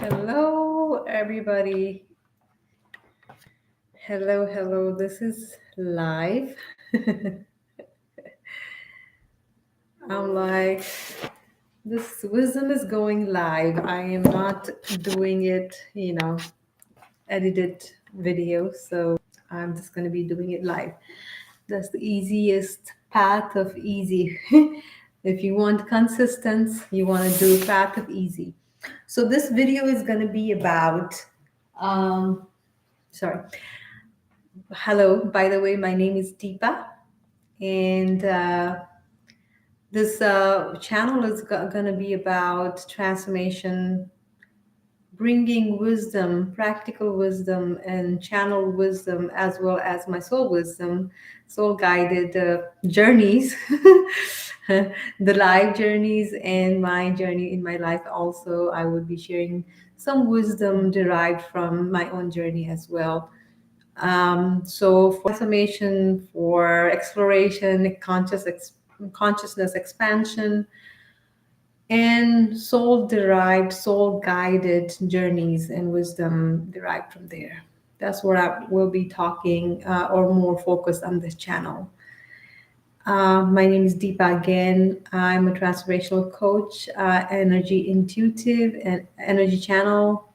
Hello, everybody. Hello, hello. This is live. I'm like, this wisdom is going live. I am not doing it, edited video. So I'm just going to be doing it live. That's the easiest path of easy. If you want consistency, you want to do path of easy. So this video is going to be about, um, sorry. Hello, by the way, my name is Deepa, and this channel is going to be about transformation, bringing wisdom, practical wisdom, and channel wisdom, as well as my soul wisdom, soul guided journeys, the life journeys, and my journey in my life. Also, I would be sharing some wisdom derived from my own journey as well. So for transformation, for exploration, consciousness expansion, and soul derived, soul guided journeys and wisdom derived from there. That's what I will be talking or more focused on this channel. My name is Deepa again. I'm a transformational coach, energy intuitive, and energy channel,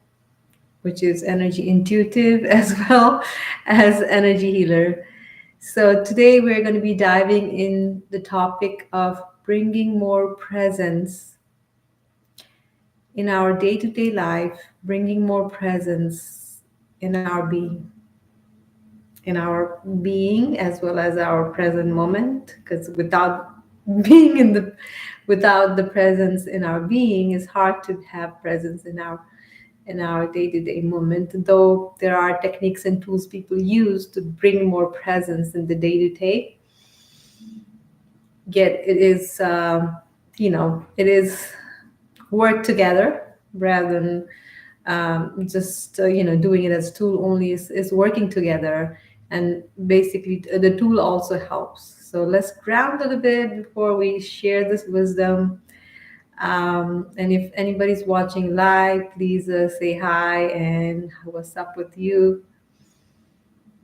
which is energy intuitive as well as energy healer. So today we're going to be diving in the topic of bringing more presence in our day-to-day life, bringing more presence in our being as well as our present moment. Because being in the without the presence in our being, it's hard to have presence in our day-to-day moment, though there are techniques and tools people use to bring more presence in the day-to-day. Yet it is it is work together rather than just doing it as tool only. Is working together, and basically the tool also helps. So let's ground a little bit before we share this wisdom. And if anybody's watching live, please say hi and what's up with you.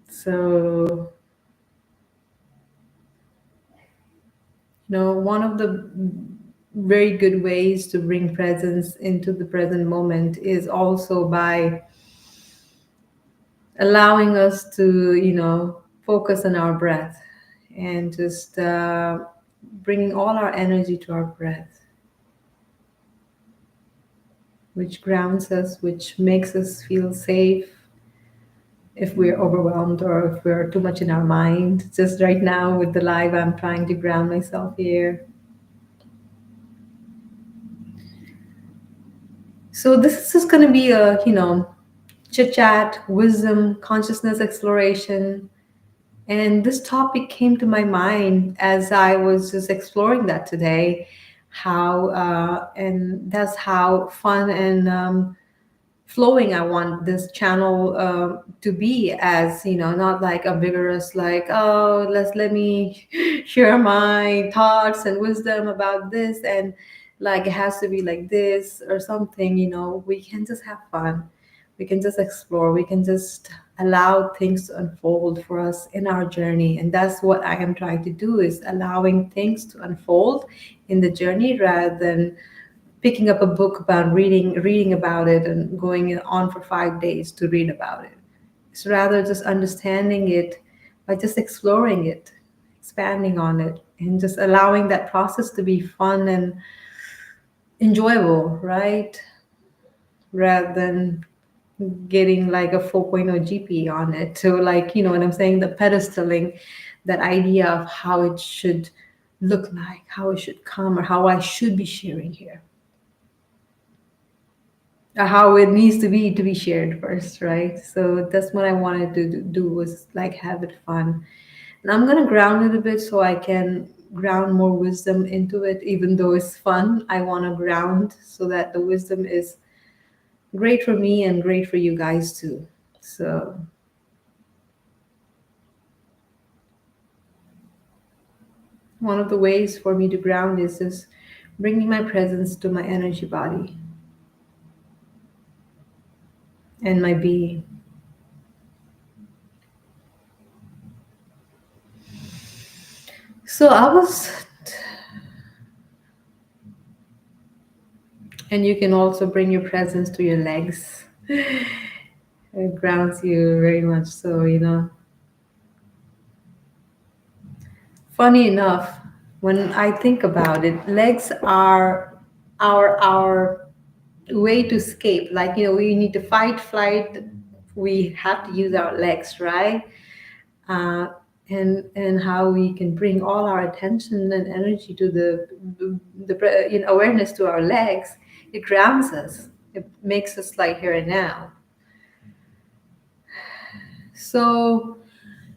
So, one of the very good ways to bring presence into the present moment is also by allowing us to, focus on our breath and just bringing all our energy to our breath, which grounds us, which makes us feel safe if we're overwhelmed or if we're too much in our mind. Just right now with the live, I'm trying to ground myself here. So this is just going to be a, chit chat, wisdom, consciousness exploration. And this topic came to my mind as I was just exploring that today. And that's how fun and flowing I want this channel to be, as not like a vigorous, like, oh, let me share my thoughts and wisdom about this, and like it has to be like this or something. We can just have fun, we can just explore, we can just allow things to unfold for us in our journey. And that's what I am trying to do, is allowing things to unfold in the journey rather than picking up a book about reading about it and going on for 5 days to read about it. It's rather just understanding it by just exploring it, expanding on it, and just allowing that process to be fun and enjoyable, right? Rather than getting like a 4.0 GP on it. So, like, you know what I'm saying? The pedestaling, that idea of how it should look like, how it should come, or how I should be sharing here, how it needs to be shared first, right? So that's what I wanted to do, was like have it fun. And I'm gonna ground it a bit so I can ground more wisdom into it. Even though it's fun, I want to ground so that the wisdom is great for me and great for you guys too. So one of the ways for me to ground is just bringing my presence to my energy body. and my being. So I was, and you can also bring your presence to your legs. It grounds you very much. So, funny enough, when I think about it, legs are our way to escape. Like, we need to fight, flight. We have to use our legs, right? uh, and how we can bring all our attention and energy to the awareness to our legs. It grounds us. It makes us like here and now. So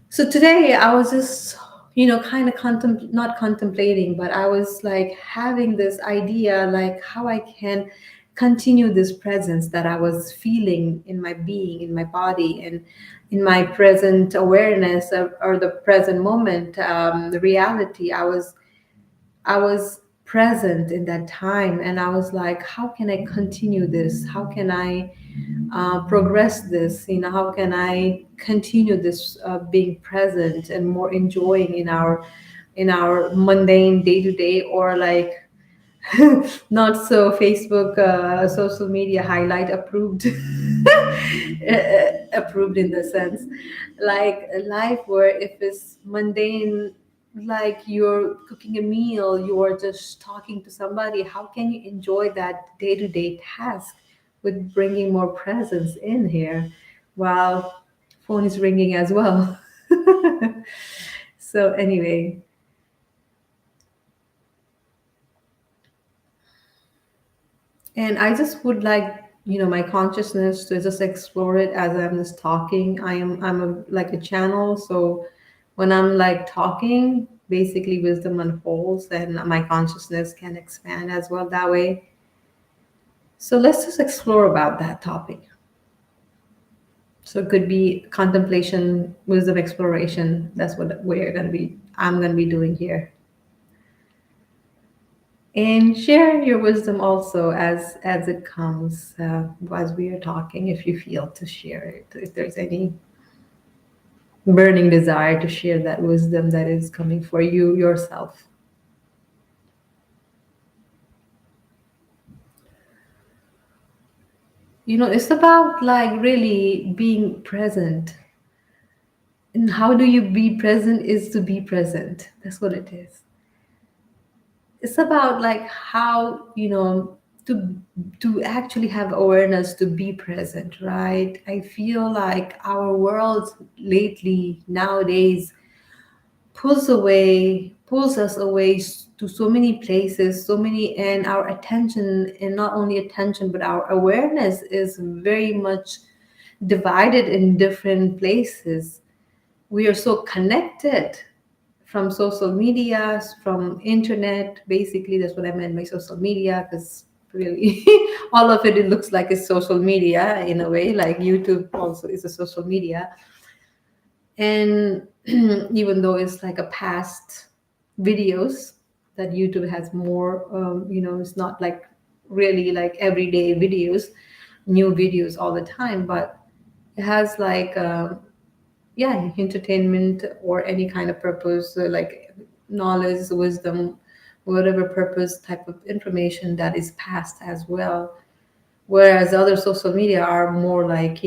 so today I was just kind of not contemplating, but I was like having this idea like how I can continue this presence that I was feeling in my being, in my body, and in my present awareness, or the present moment, the reality. I was present in that time, and I was like, how can I continue this? How can I progress this? How can I continue this, being present and more enjoying in our mundane day to day, or like not so Facebook, social media highlight approved, approved in the sense, like a life where if it's mundane, like you're cooking a meal, you're just talking to somebody, how can you enjoy that day to day task with bringing more presence in here while phone is ringing as well? So anyway, and I just would like, my consciousness to just explore it as I'm just talking. I'm like a channel. So when I'm like talking, basically wisdom unfolds and my consciousness can expand as well that way. So let's just explore about that topic. So it could be contemplation, wisdom exploration. That's what I'm gonna be doing here. And share your wisdom also as it comes, as we are talking, if you feel to share it, if there's any burning desire to share that wisdom that is coming for you yourself. It's about like really being present. And how do you be present is to be present. That's what it is. It's about like how, to actually have awareness, to be present, right? I feel like our world lately nowadays pulls us away to so many places, so many, and our attention, and not only attention but our awareness is very much divided in different places. We are so connected from social media, from internet. Basically, that's what I meant by social media, because really all of it looks like it's social media in a way. Like YouTube also is a social media, and even though it's like a past videos, that YouTube has more, it's not like really like everyday videos, new videos all the time, but it has like, yeah, entertainment or any kind of purpose, like knowledge, wisdom, whatever purpose type of information that is passed as well. Whereas other social media are more like,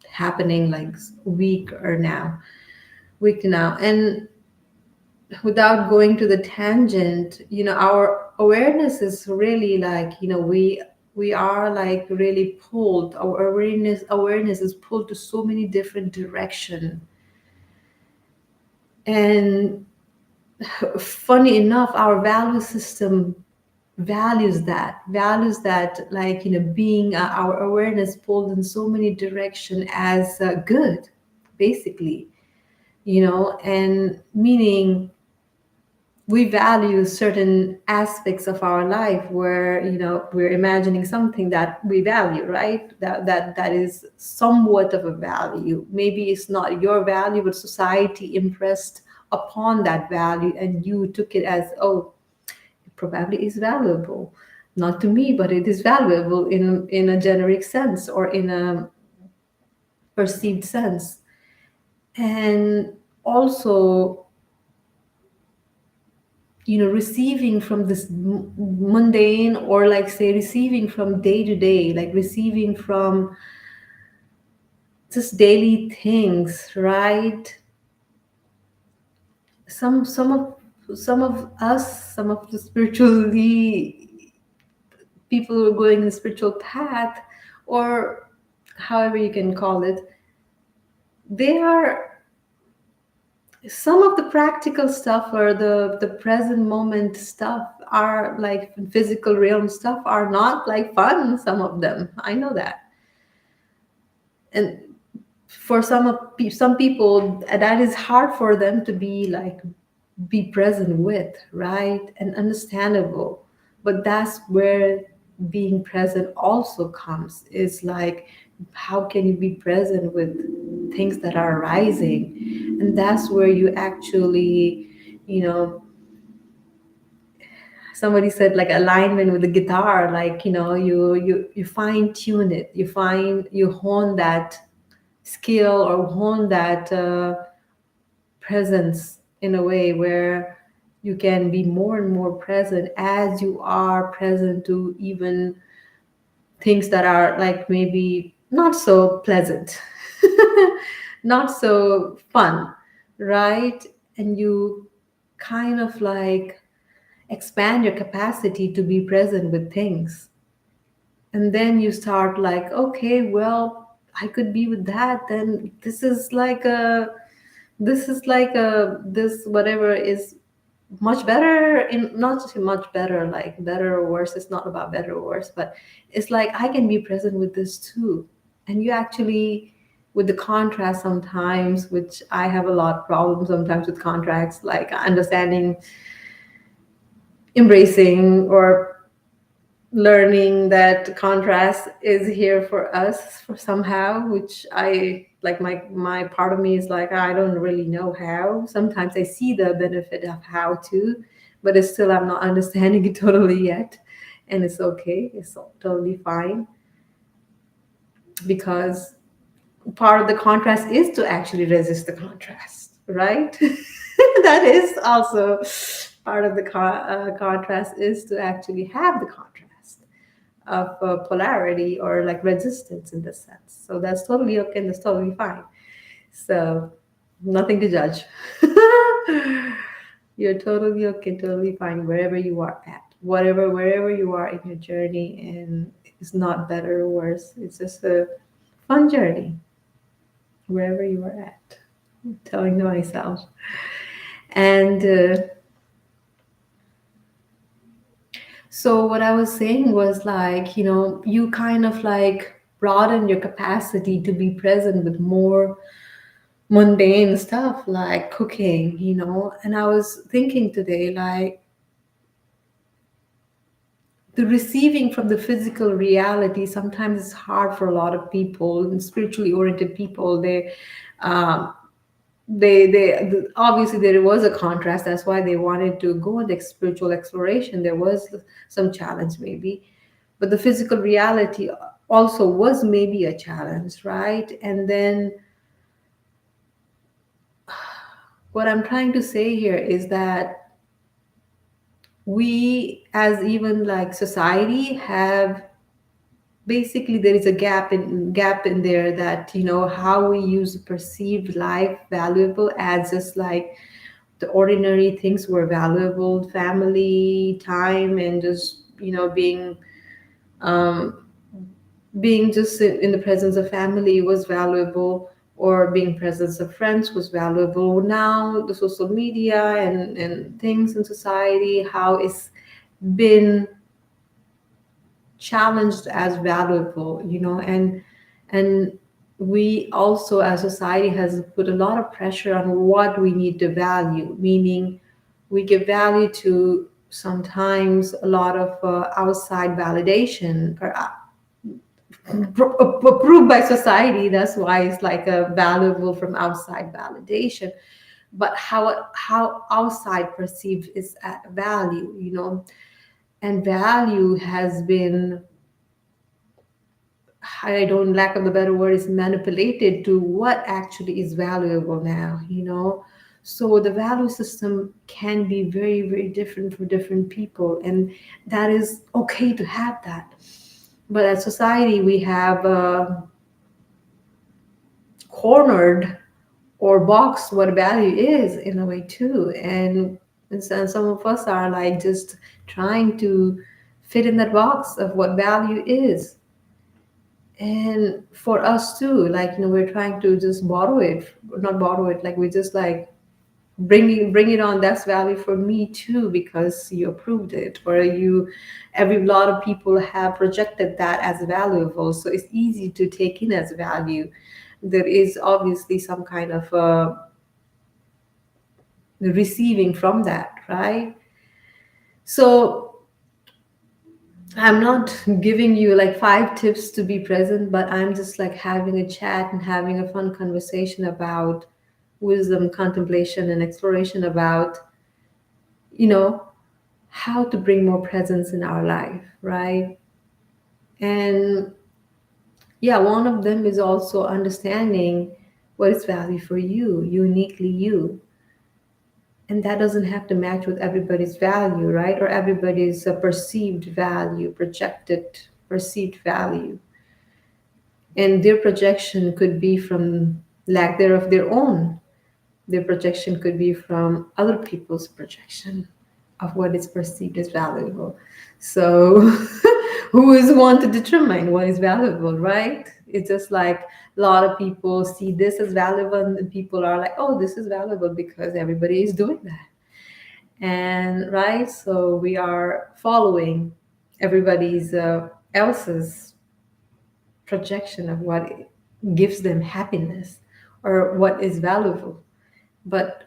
happening like week now. And without going to the tangent, our awareness is really like, we are like really pulled. Our awareness is pulled to so many different direction. And funny enough, our value system values that, like, being, our awareness pulled in so many direction as, good, basically, and meaning we value certain aspects of our life where, we're imagining something that we value, right? That is somewhat of a value. Maybe it's not your value, but society impressed upon that value, and you took it as, oh, it probably is valuable. not to me, but it is valuable in a generic sense or in a perceived sense. And also, receiving from this mundane, or like say receiving from day to day, like receiving from just daily things, right? Some of us, some of the spiritually people who are going the spiritual path, or however you can call it, they are, some of the practical stuff or the present moment stuff are like physical realm stuff are not like fun. Some of them, I know that. And for some people, that is hard for them to be present with, right? And understandable. But that's where being present also comes. Is like, how can you be present with things that are arising? And that's where you actually, you know somebody said like alignment with the guitar, like, you fine tune it, you hone that skill, or hone that presence in a way where you can be more and more present as you are present to even things that are like maybe not so pleasant, not so fun, right? And you kind of like expand your capacity to be present with things. And then you start like, okay, well, I could be with that. Then this whatever is much better, in not just much better, like better or worse. It's not about better or worse, but it's like I can be present with this too. And you actually, with the contrast sometimes, which I have a lot of problems sometimes with contracts, like understanding, embracing, or learning that contrast is here for us for somehow, which I like, my part of me is like, I don't really know how. Sometimes I see the benefit of how to, but it's still, I'm not understanding it totally yet. And it's okay, it's totally fine, because part of the contrast is to actually resist the contrast, right? That is also part of the contrast, is to actually have the contrast of polarity, or like resistance in this sense. So that's totally okay, and that's totally fine. So nothing to judge. You're totally okay, totally fine wherever you are at, wherever you are in your journey, and it's not better or worse. It's just a fun journey wherever you are at. I'm telling to myself. And so what I was saying was like, you kind of like broaden your capacity to be present with more mundane stuff like cooking, and I was thinking today, like, the receiving from the physical reality sometimes is hard for a lot of people, and spiritually oriented people. Um, obviously there was a contrast. That's why they wanted to go on the spiritual exploration. There was some challenge maybe, but the physical reality also was maybe a challenge, right? And then what I'm trying to say here is that we, as even like society, have, basically there is a gap in there, that how we use perceived life valuable as just like the ordinary things were valuable, family time, and just um, being just in the presence of family was valuable, or being presence of friends was valuable. Now the social media and things in society, how it's been challenged as valuable, and we also as society has put a lot of pressure on what we need to value, meaning we give value to sometimes a lot of outside validation, or approved by society. That's why it's like a valuable from outside validation. But how outside perceived is at value, And value has been, I don't, lack of the better word, is manipulated to what actually is valuable now, you know. So the value system can be very, very different for different people, and that is okay to have that. But as society, we have cornered or boxed what value is in a way too, and so some of us are like just trying to fit in that box of what value is. And for us too, like, you know, we're trying to just borrow it, not borrow it, like we just like bring it on, that's value for me too because you approved it, or you, every lot of people have projected that as valuable, so it's easy to take in as value. There is obviously some kind of receiving from that, right? So I'm not giving you like 5 tips to be present, but I'm just like having a chat and having a fun conversation about wisdom, contemplation, and exploration about, you know, how to bring more presence in our life, right? And yeah, one of them is also understanding what is value for you, uniquely you. And that doesn't have to match with everybody's value, right? Or everybody's perceived value, projected perceived value. And their projection could be from lack thereof their own. Their projection could be from other people's projection of what is perceived as valuable. So who is one to determine what is valuable, right? It's just like a lot of people see this as valuable, and people are like, oh, this is valuable because everybody is doing that. And right, so we are following everybody's else's projection of what gives them happiness or what is valuable. But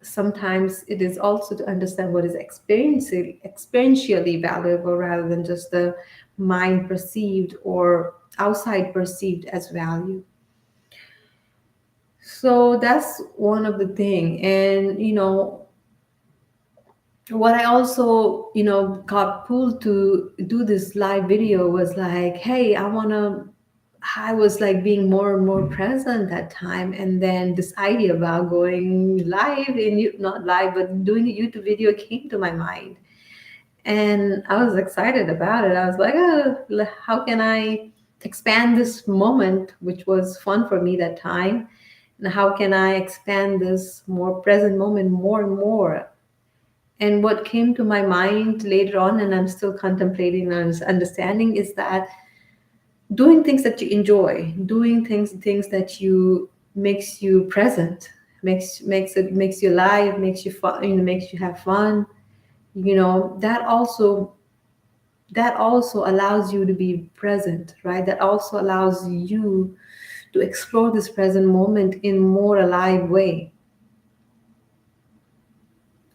sometimes it is also to understand what is experientially valuable rather than just the mind perceived or outside perceived as value. So that's one of the thing. And you know, what I also, you know, got pulled to do this live video was like, hey, I was like being more and more present that time. And then this idea about going live in not live, but doing a YouTube video came to my mind. And I was excited about it. I was like, oh, how can I expand this moment, which was fun for me that time? And how can I expand this more present moment more and more? And what came to my mind later on, and I'm still contemplating and understanding, is that doing things that you enjoy, doing things that you makes you present, makes you alive, makes you fun, you know, makes you have fun. You know, that also allows you to be present, right? That also allows you to explore this present moment in more alive way,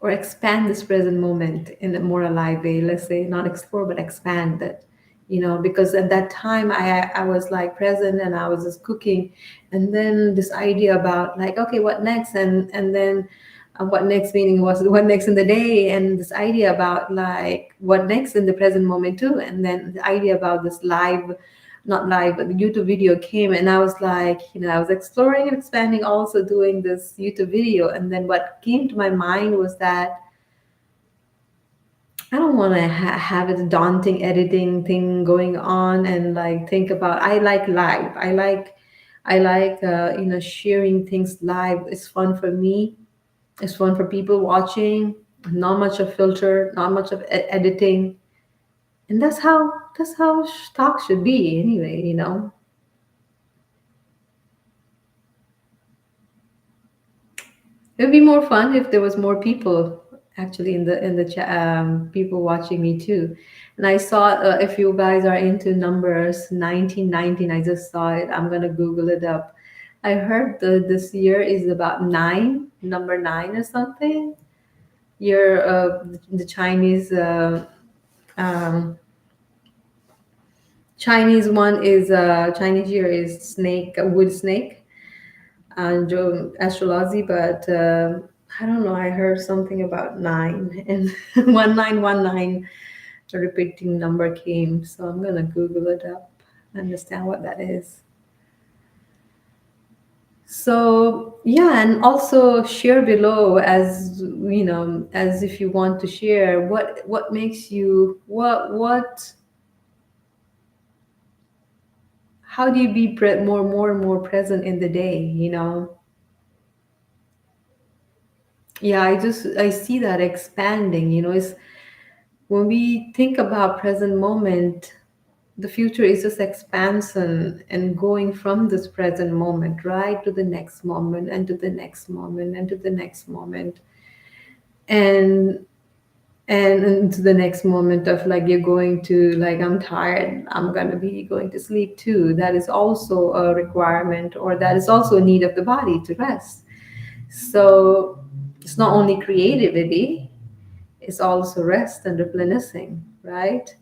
or expand this present moment in a more alive way. Let's say not explore but expand it, you know, because at that time I was like present and I was just cooking, and then this idea about like, okay, what next? And then what next, meaning was what next in the day, and this idea about like what next in the present moment too, and then the idea about this live, not live, but the YouTube video came, and I was like, you know, I was exploring and expanding, also doing this YouTube video. And then what came to my mind was that I don't want to have a daunting editing thing going on and like think about. I like live. I like you know, sharing things live. It's fun for me. It's fun for people watching. Not much of filter, not much of editing, and that's how talk should be anyway. You know. It would be more fun if there was more people actually in the chat, people watching me too. And I saw, if you guys are into numbers, 1919. I just saw it. I'm gonna Google it up. I heard this year is about nine, number nine or something. Year the Chinese um, Chinese one is Chinese year is snake, wood snake, and astrology, but I don't know. I heard something about nine and 1919. a repeating number came. So I'm gonna Google it up, understand what that is. So yeah, and also share below, as you know, as if you want to share what makes you what how do you be more and more present in the day, you know? Yeah, I see that expanding, you know. It's when we think about present moment, the future is just expansion and going from this present moment right to the next moment and to the next moment and to the next moment, and into the next moment of like you're going to like, I'm tired, I'm going to be going to sleep too. That is also a requirement, or that is also a need of the body to rest. So it's not only creativity, it's also rest and replenishing, right?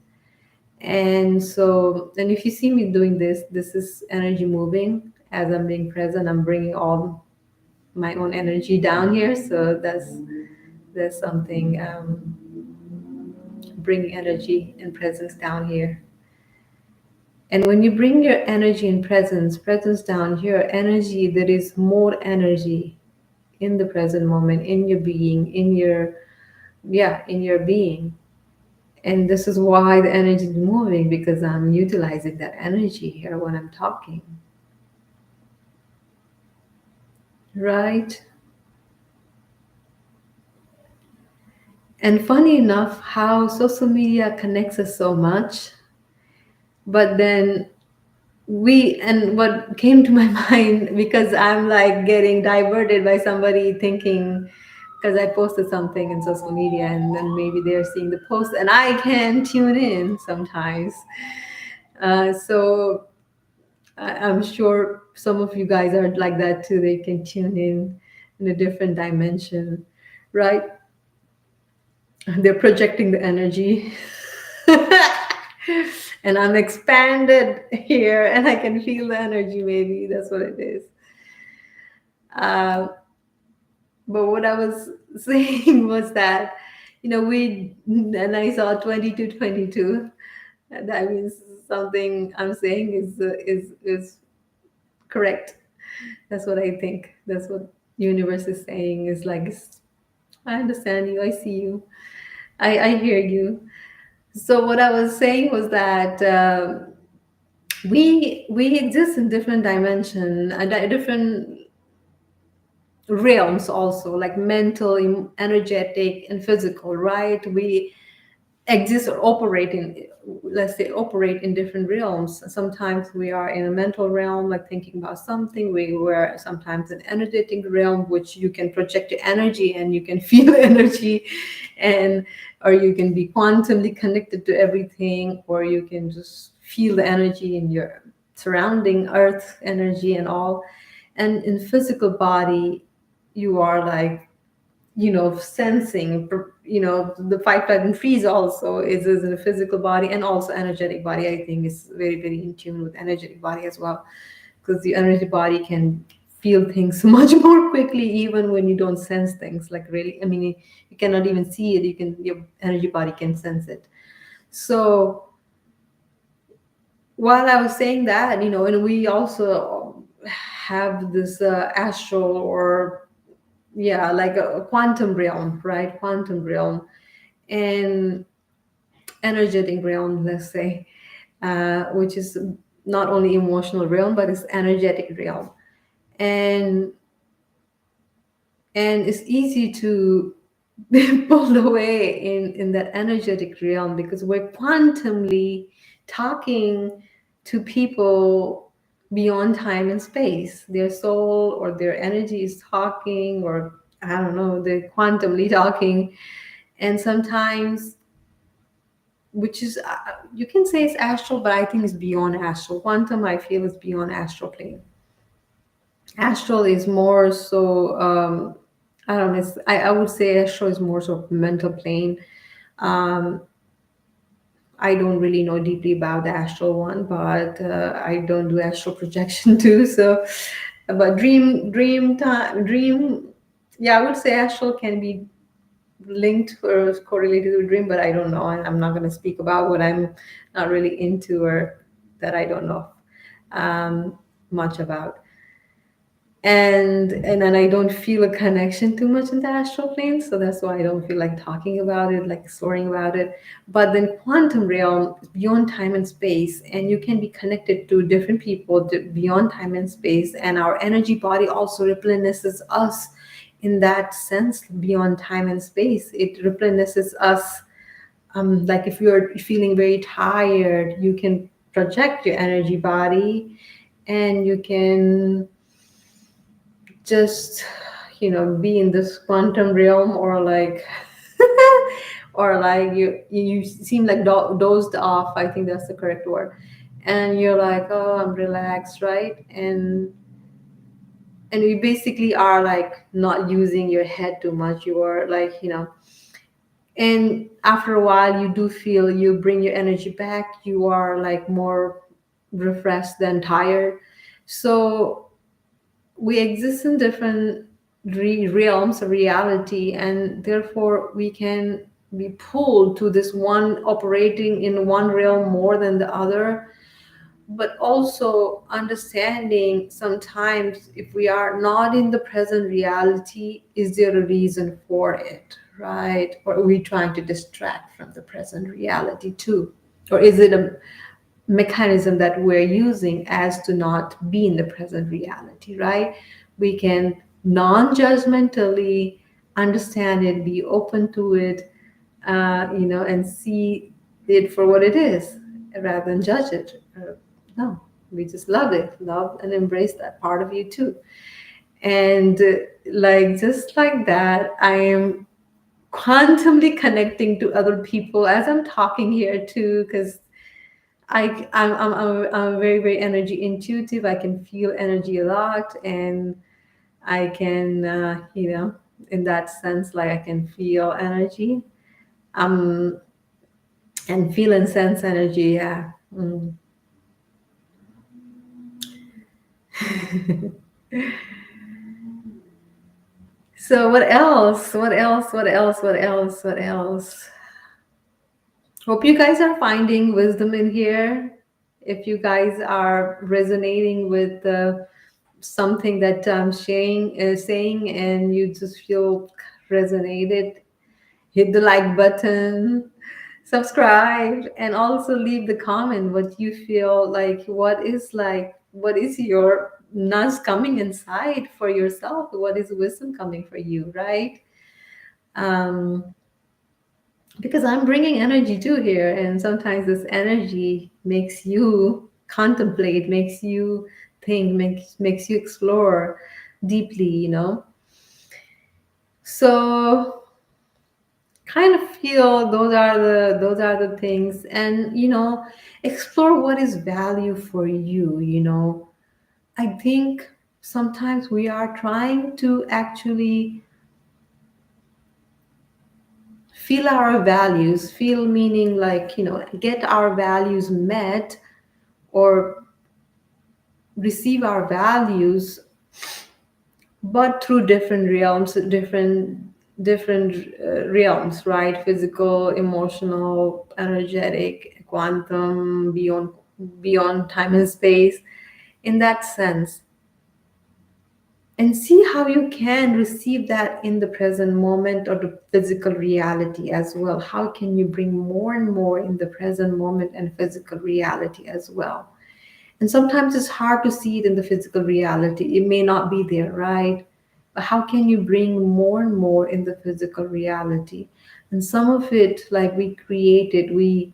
And so, and if you see me doing this, this is energy moving. As I'm being present, I'm bringing all my own energy down here. So that's something, bringing energy and presence down here. And when you bring your energy and presence down here, energy, there is more energy in the present moment, in your being, in your, yeah, in your being. And this is why the energy is moving, because I'm utilizing that energy here when I'm talking. Right? And funny enough, how social media connects us so much, but then and what came to my mind, because I'm like getting diverted by somebody thinking, because I posted something in social media and then maybe they're seeing the post and I can tune in sometimes. So I'm sure some of you guys are like that too. They can tune in a different dimension, right? They're projecting the energy. And I'm expanded here and I can feel the energy. Maybe that's what it is. uh, but what I was saying was that, you know, we and I saw 2222. That means something I'm saying is correct. That's what I think. That's what universe is saying, is like, I understand you, I see you, I hear you. So what I was saying was that, we exist in different dimension, different realms also, like mental, energetic, and physical, right? We exist or operate in, let's say, operate in different realms. Sometimes we are in a mental realm, like thinking about something. We were sometimes an energetic realm, which you can project your energy and you can feel energy, and or you can be quantumly connected to everything, or you can just feel the energy in your surrounding earth energy and all. And in physical body, you are like, you know, sensing, you know, the fight, flight, and freeze also is in a physical body, and also energetic body. I think is very, very in tune with energetic body as well, because the energetic body can feel things much more quickly, even when you don't sense things. Like really, I mean, you cannot even see it. You can, your energy body can sense it. So while I was saying that, you know, and we also have this astral, or yeah, like a quantum realm, right? Quantum realm and energetic realm, let's say, which is not only emotional realm, but it's energetic realm. And it's easy to pulled away in that energetic realm, because we're quantumly talking to people beyond time and space. Their soul or their energy is talking, or I don't know, they're quantumly talking. And sometimes, which is, you can say it's astral, but I think it's beyond astral. Quantum, I feel, is beyond astral plane. Astral is more so, I don't know, I would say astral is more so mental plane. um, I don't really know deeply about the astral one, but I don't do astral projection too. So, but dream time, dream, yeah, I would say astral can be linked or correlated to a dream, but I don't know, and I'm not going to speak about what I'm not really into or that I don't know um, much about. And then I don't feel a connection too much in the astral plane, so that's why I don't feel like talking about it, like exploring about it. But then quantum realm is beyond time and space, and you can be connected to different people beyond time and space, and our energy body also replenishes us in that sense beyond time and space. It replenishes us. Like if you're feeling very tired, you can project your energy body, and you can just be in this quantum realm, or like or like you seem like dozed off, I think that's the correct word, and you're like, oh, I'm relaxed, right? And you basically are like not using your head too much. You are like, and after a while you do feel you bring your energy back, you are like more refreshed than tired. So we exist in different realms of reality, and therefore we can be pulled to this one, operating in one realm more than the other. But also understanding sometimes if we are not in the present reality, is there a reason for it, right? Or are we trying to distract from the present reality too? Or is it a mechanism that we're using as to not be in the present reality, right? We can non-judgmentally understand it, be open to it, and see it for what it is rather than judge it. No, we just love it, love and embrace that part of you too. And like just like that, I am quantumly connecting to other people as I'm talking here too, because I'm very, very energy intuitive. I can feel energy a lot, and I can, in that sense, like I can feel energy, um, and feel and sense energy. Yeah. So what else? What else? What else? What else? What else? Hope you guys are finding wisdom in here. If you guys are resonating with something that I'm saying, and you just feel resonated, hit the like button, subscribe, and also leave the comment what you feel like. What is your nudge coming inside for yourself? What is wisdom coming for you, right? Um, because I'm bringing energy too here, and sometimes this energy makes you contemplate, makes you think, makes you explore deeply. So kind of feel those are the things, and explore what is value for you. I think sometimes we are trying to actually feel our values, feel meaning like, get our values met, or receive our values, but through different realms, different realms, right? Physical, emotional, energetic, quantum, beyond time and space, in that sense. And see how you can receive that in the present moment or the physical reality as well. How can you bring more and more in the present moment and physical reality as well? And sometimes it's hard to see it in the physical reality. It may not be there, right? But how can you bring more and more in the physical reality? And some of it, like we created, we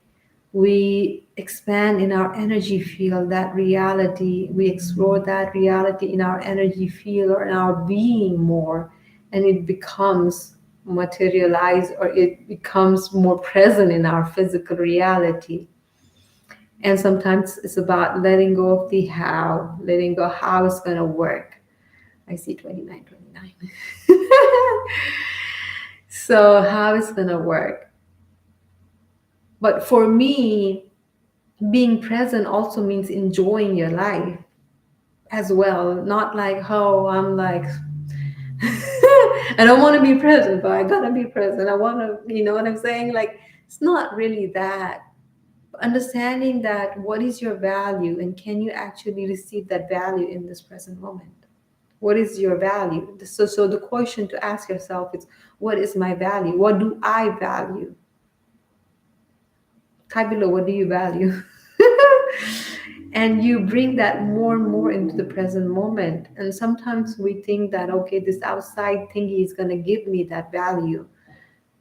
expand in our energy field that reality. We explore that reality in our energy field or in our being more, and it becomes materialized, or it becomes more present in our physical reality. And sometimes it's about letting go of the how, letting go how it's going to work. I see 29, 29. So, how it's going to work. But for me, being present also means enjoying your life as well. Not like, oh, I'm like I don't want to be present, but I gotta be present. I want to, you know what I'm saying? Like, it's not really that. Understanding that what is your value and can you actually receive that value in this present moment? What is your value? So the question to ask yourself is, what is my value? What do I value? Type below, what do you value? And you bring that more and more into the present moment. And sometimes we think that, okay, this outside thingy is going to give me that value.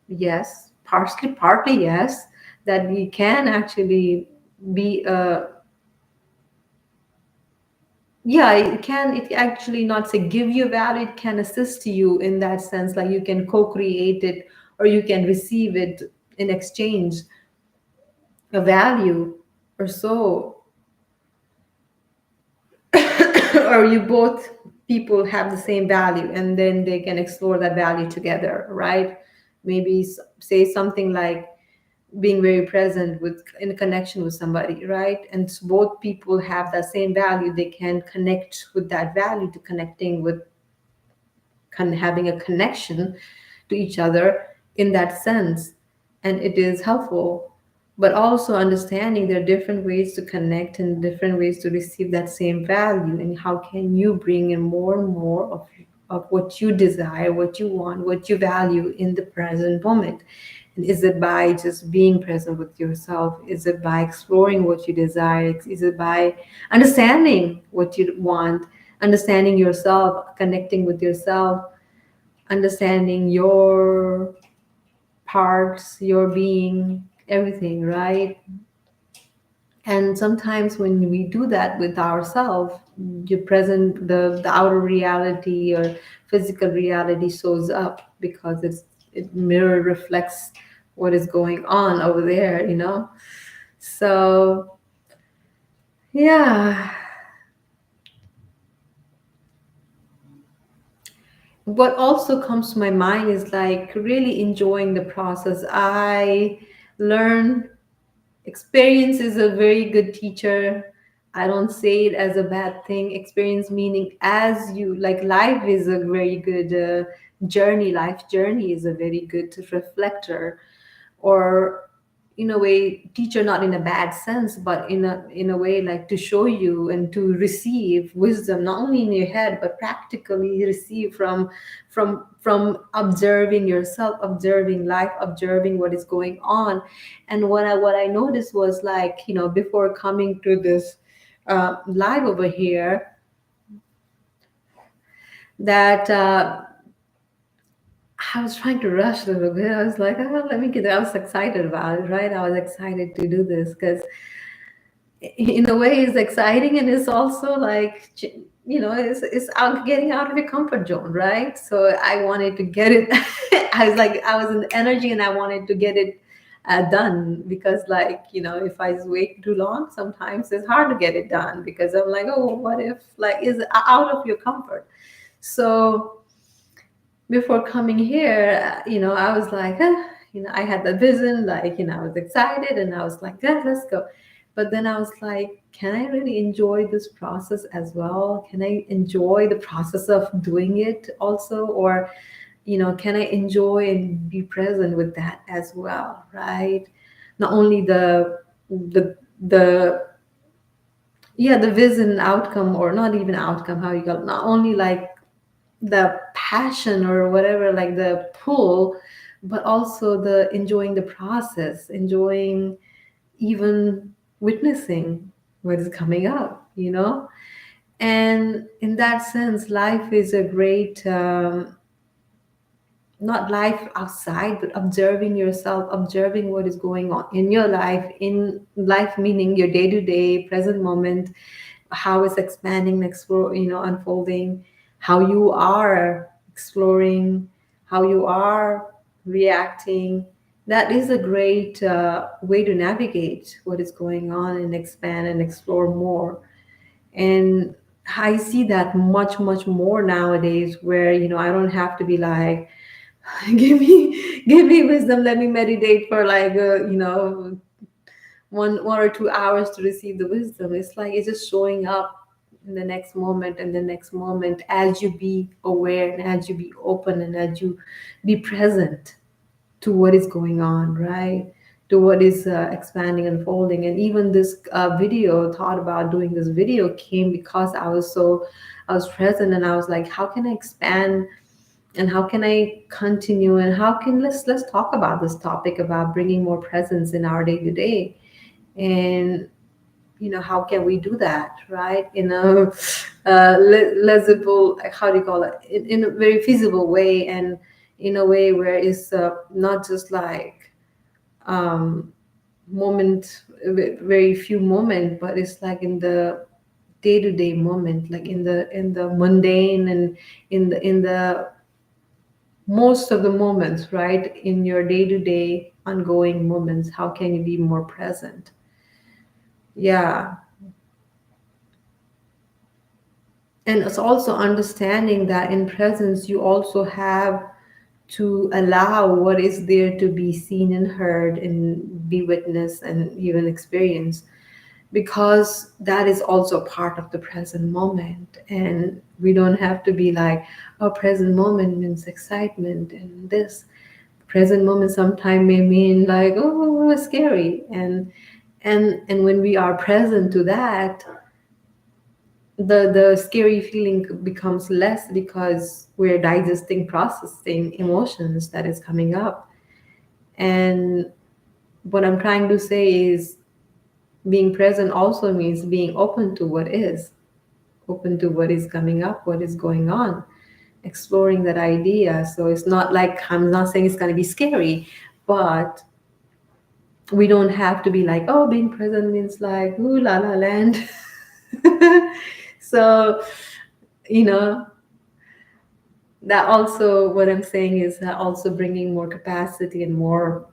Yes, partly yes, that we can actually be yeah, it actually not say give you value, it can assist you in that sense, like you can co-create it or you can receive it in exchange a value or so. Or you both people have the same value and then they can explore that value together, right? Maybe say something like being very present with in connection with somebody, right? And so both people have that same value, they can connect with that value to connecting with having a connection to each other in that sense, and it is helpful. But also understanding there are different ways to connect and different ways to receive that same value, and how can you bring in more and more of what you desire, what you want, what you value in the present moment. And is it by just being present with yourself? Is it by exploring what you desire? Is it by understanding what you want, understanding yourself, connecting with yourself, understanding your parts, your being, everything, right? And sometimes when we do that with ourselves, your present, the outer reality or physical reality shows up because it mirror reflects what is going on over there, you know? So yeah. What also comes to my mind is like really enjoying the process. I learn experience is a very good teacher. I don't say it as a bad thing. Experience meaning as you like life is a very good journey. Life journey is a very good reflector, or in a way teacher, not in a bad sense, but in a way like to show you and to receive wisdom, not only in your head but practically receive from observing yourself, observing life, observing what is going on. And what I noticed was, like, before coming to this live over here, that I was trying to rush a little bit. I was like, oh, let me get there. I was excited about it, right? I was excited to do this because, in a way, it's exciting and it's also like, it's out getting out of your comfort zone, right? So I wanted to get it. I was in the energy and I wanted to get it done because, like, if I just wait too long, sometimes it's hard to get it done because I'm like, oh, what if, like, is out of your comfort. So before coming here, I was like, I had the vision, like, I was excited and I was like, yeah, let's go. But then I was like, can I really enjoy this process as well? Can I enjoy the process of doing it also? Or, can I enjoy and be present with that as well, right? Not only the yeah, the vision outcome, or not even outcome, how you got, not only like the passion or whatever, like the pull, but also the enjoying the process, enjoying even witnessing what is coming up, and in that sense life is a great not life outside, but observing yourself, observing what is going on in life, meaning your day-to-day present moment, how it's expanding, explore, unfolding, how you are exploring, how you are reacting. That is a great way to navigate what is going on and expand and explore more. And I see that much, much more nowadays, where I don't have to be like, give me wisdom, let me meditate for like one or 2 hours to receive the wisdom. It's like it's just showing up in the next moment and the next moment, as you be aware and as you be open and as you be present to what is going on, right? To what is expanding, unfolding. And even this video, thought about doing this video came because I was present, and I was like, how can I expand and how can I continue and how can let's talk about this topic about bringing more presence in our day to day. And how can we do that, right, in a legible, how do you call it, in a very feasible way, and in a way where it's not just like um moment, very few moment, but it's like in the day-to-day moment, like in the mundane, and in the most of the moments, right, in your day-to-day ongoing moments, how can you be more present? Yeah. And it's also understanding that in presence you also have to allow what is there to be seen and heard and be witnessed and even experienced, because that is also part of the present moment. And we don't have to be like, oh, present moment means excitement and this. Present moment sometimes may mean like, oh, scary. And when we are present to that, the scary feeling becomes less, because we're digesting, processing emotions that is coming up. And what I'm trying to say is, being present also means being open to what is, open to what is coming up, what is going on, exploring that idea. So it's not like, I'm not saying it's going to be scary, but we don't have to be like, oh, being present means like, ooh, la la land. So, you know, that also, what I'm saying is that also bringing more capacity and more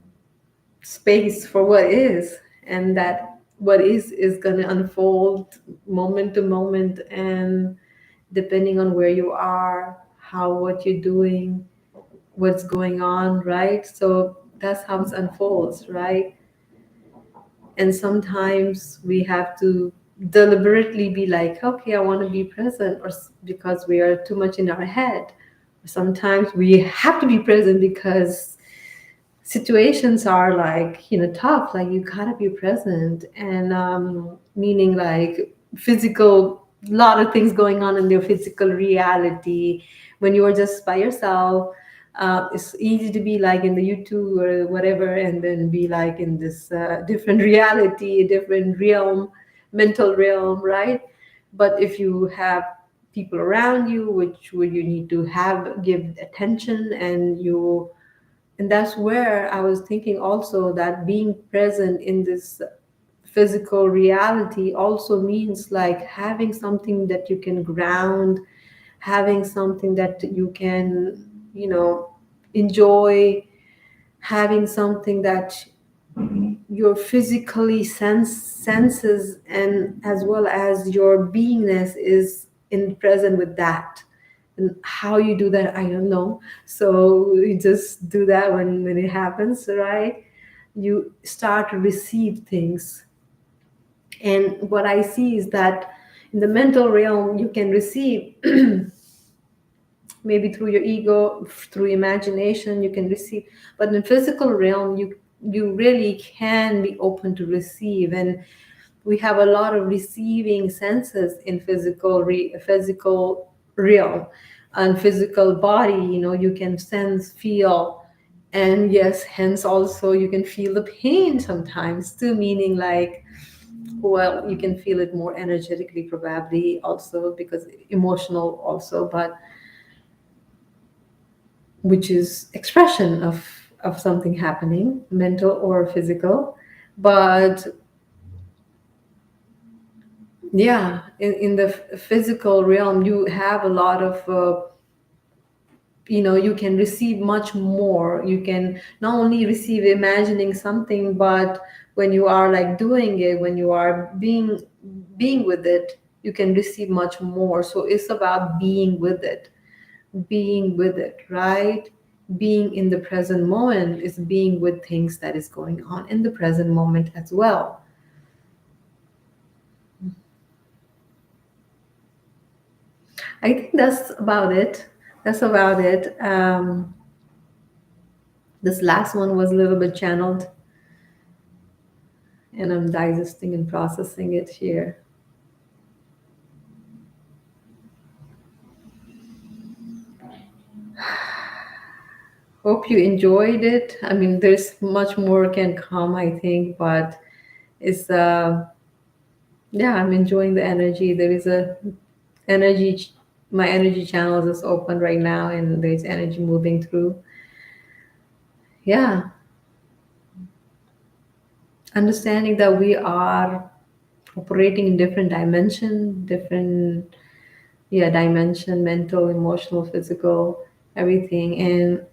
space for what is, and that what is going to unfold moment to moment, and depending on where you are, how, what you're doing, what's going on, right? So that's how it unfolds, right? And sometimes we have to deliberately be like, okay, I want to be present, or because we are too much in our head. Sometimes we have to be present because situations are like, tough, like you gotta be present. And meaning like physical, lot of things going on in your physical reality. When you are just by yourself, it's easy to be like in the YouTube or whatever, and then be like in this different reality, different realm, mental realm, right? But if you have people around you, which would you need to have give attention, and that's where I was thinking also that being present in this physical reality also means like having something that you can ground, having something that you can, enjoy, having something that your physically senses, and as well as your beingness is in present with that. And how you do that, I don't know. So you just do that when it happens, right? You start to receive things. And what I see is that in the mental realm you can receive, maybe through your ego, through imagination you can receive. But in physical realm you really can be open to receive. And we have a lot of receiving senses in physical realm and physical body. You can sense, feel, and yes, hence also you can feel the pain sometimes too, meaning like, well, you can feel it more energetically probably also, because emotional also, but which is expression of something happening, mental or physical. But yeah, in the physical realm you have a lot of you can receive much more. You can not only receive imagining something, but when you are like doing it, when you are being with it, you can receive much more. So it's about being with it, being with it, right? Being in the present moment is being with things that is going on in the present moment as well. I think that's about it. That's about it. This last one was a little bit channeled, and I'm digesting and processing it here. Hope you enjoyed it. I mean, there's much more can come, I think, but it's yeah, I'm enjoying the energy. There is a energy. My energy channels is open right now, and there's energy moving through. Yeah, understanding that we are operating in different dimension, different yeah dimension, mental, emotional, physical, everything, and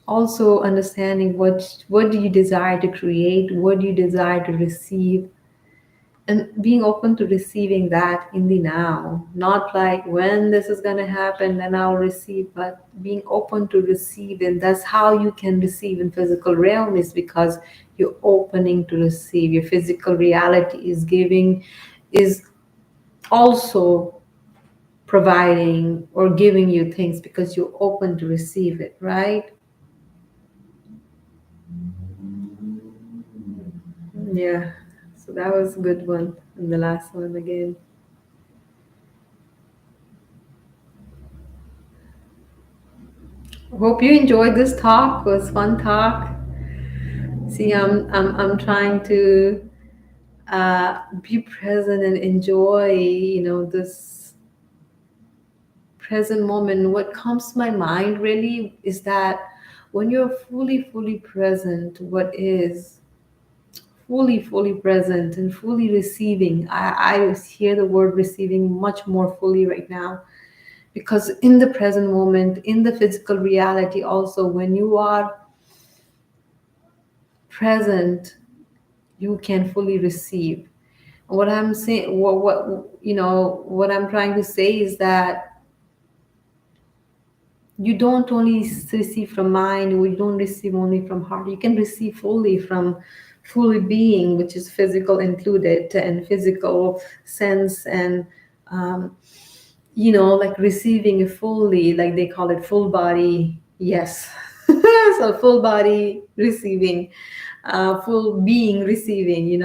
also understanding what do you desire to create, what do you desire to receive, and being open to receiving that in the now, not like when this is going to happen then I'll receive, but being open to receive. And that's how you can receive in physical realm, is because you're opening to receive. Your physical reality is giving, is also providing or giving you things because you're open to receive it, right? Yeah, so that was a good one. And the last one again. Hope you enjoyed this talk. It was fun talk. See, I'm trying to be present and enjoy, this present moment. What comes to my mind really is that when you're fully present, what is fully present and fully receiving. I hear the word receiving much more fully right now, because in the present moment, in the physical reality, also when you are present, you can fully receive. What I'm saying, what I'm trying to say is that you don't only receive from mind, or you don't receive only from heart. You can receive fully from fully being, which is physical included, and physical sense, and um, like receiving fully, like they call it full body. Yes. So full body receiving, full being receiving,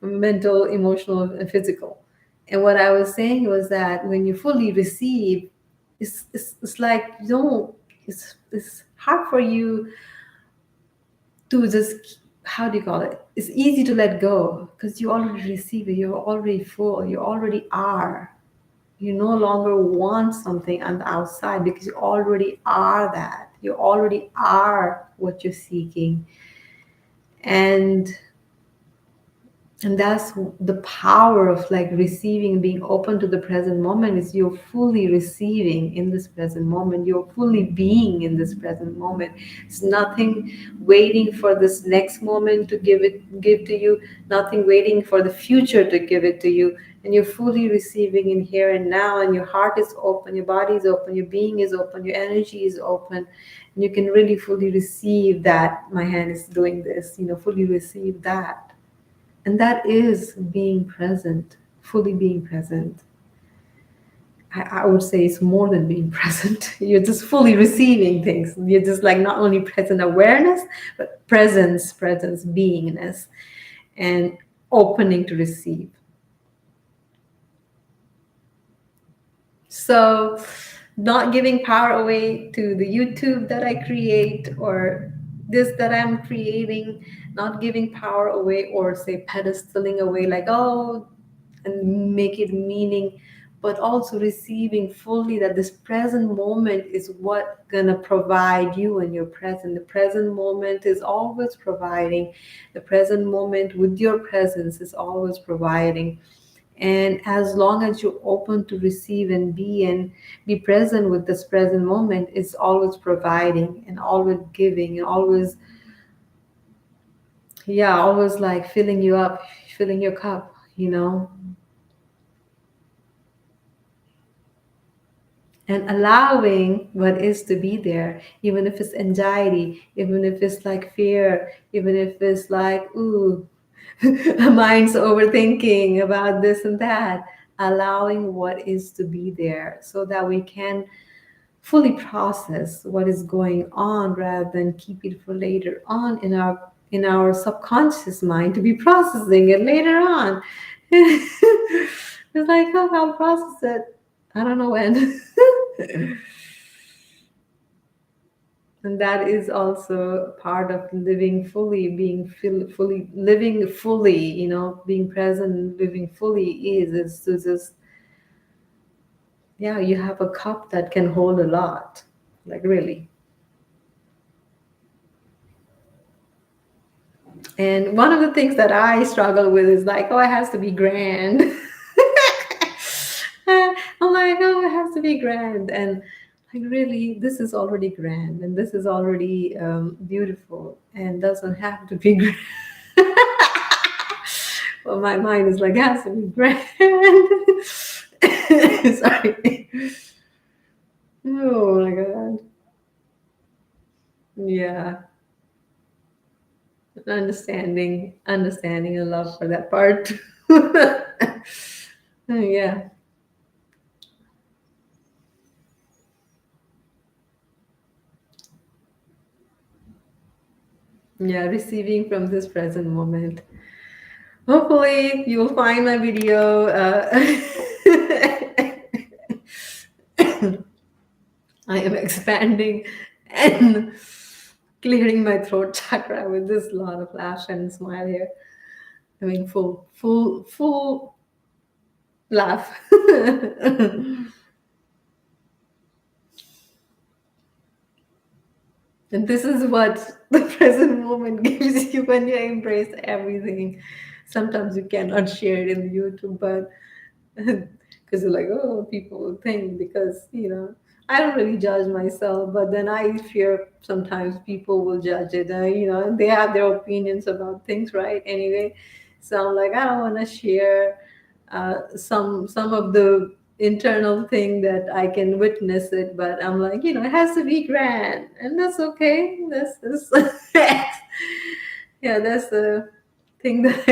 mental, emotional, and physical. And what I was saying was that when you fully receive, it's like it's hard for you to just, how do you call it? It's easy to let go because you already receive it. You're already full. You already are. You no longer want something on the outside because you already are that. You already are what you're seeking. And that's the power of like receiving, being open to the present moment, is you're fully receiving in this present moment. You're fully being in this present moment. It's nothing waiting for this next moment to give to you, nothing waiting for the future to give it to you. And you're fully receiving in here and now, and your heart is open, your body is open, your being is open, your energy is open, and you can really fully receive that my hand is doing this, fully receive that. And that is being present, fully being present. I would say it's more than being present. You're just fully receiving things. You're just like not only present awareness, but presence, beingness, and opening to receive. So, not giving power away to the YouTube that I create, or this that I'm creating, not giving power away, or say pedestaling away, like, oh, and make it meaning, but also receiving fully that this present moment is what gonna provide you and your present. The present moment is always providing. The present moment with your presence is always providing. And as long as you're open to receive and be present with this present moment, it's always providing and always giving and always, yeah, always like filling you up, filling your cup. And allowing what is to be there, even if it's anxiety, even if it's like fear, even if it's like, ooh, mind's overthinking about this and that. allowing what is to be there so that we can fully process what is going on rather than keep it for later on in our subconscious mind to be processing it later on. It's like, oh, I'll process it. I don't know when. And that is also part of living fully, being fully living fully, being present, living fully is to just, yeah, you have a cup that can hold a lot, like really. And one of the things that I struggle with is like, oh, it has to be grand. I'm like, oh, it has to be grand. And like, really, this is already grand and this is already beautiful and doesn't have to be grand. Well, my mind is like, it has to be grand. Sorry. Oh my God. Yeah. Understanding and love for that part. Yeah. Yeah, receiving from this present moment. Hopefully, you'll find my video. I am expanding and clearing my throat chakra with this lot of laugh and smile here. I mean, full laugh. And this is what the present moment gives you when you embrace everything. Sometimes you cannot share it in the YouTube, but because you're like, oh, people will think, because I don't really judge myself, but then I fear sometimes people will judge it. And they have their opinions about things, right? Anyway, so I'm like, I don't want to share some of the internal thing that I can witness it, but I'm like, it has to be grand, and that's okay. That's yeah, that's the thing that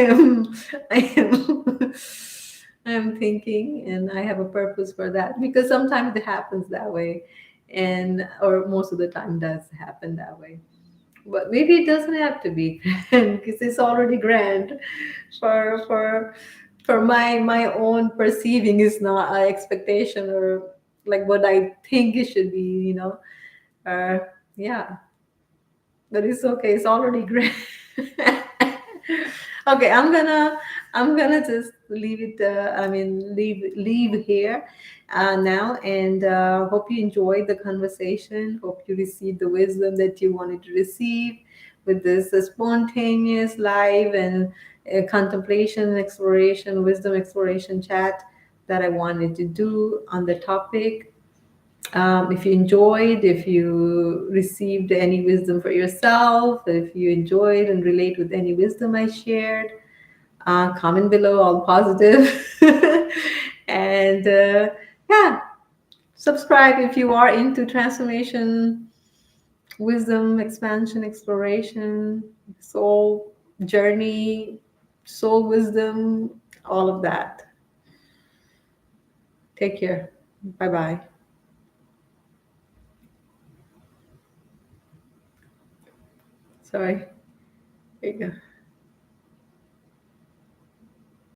I am I'm thinking, and I have a purpose for that, because sometimes it happens that way, and or most of the time does happen that way. But maybe it doesn't have to be grand because it's already grand for my own perceiving is not an expectation or like what I think it should be. Uh, yeah, but it's okay. It's already great. Okay, I'm gonna just leave it. I mean, leave here now, and hope you enjoyed the conversation. Hope you received the wisdom that you wanted to receive with this spontaneous live and contemplation, exploration, wisdom exploration chat that I wanted to do on the topic. If you enjoyed, if you received any wisdom for yourself, if you enjoyed and relate with any wisdom I shared, comment below, all positive. And yeah, subscribe if you are into transformation, wisdom, expansion, exploration, soul journey, soul wisdom, all of that. Take care. Bye bye. Sorry. There you go.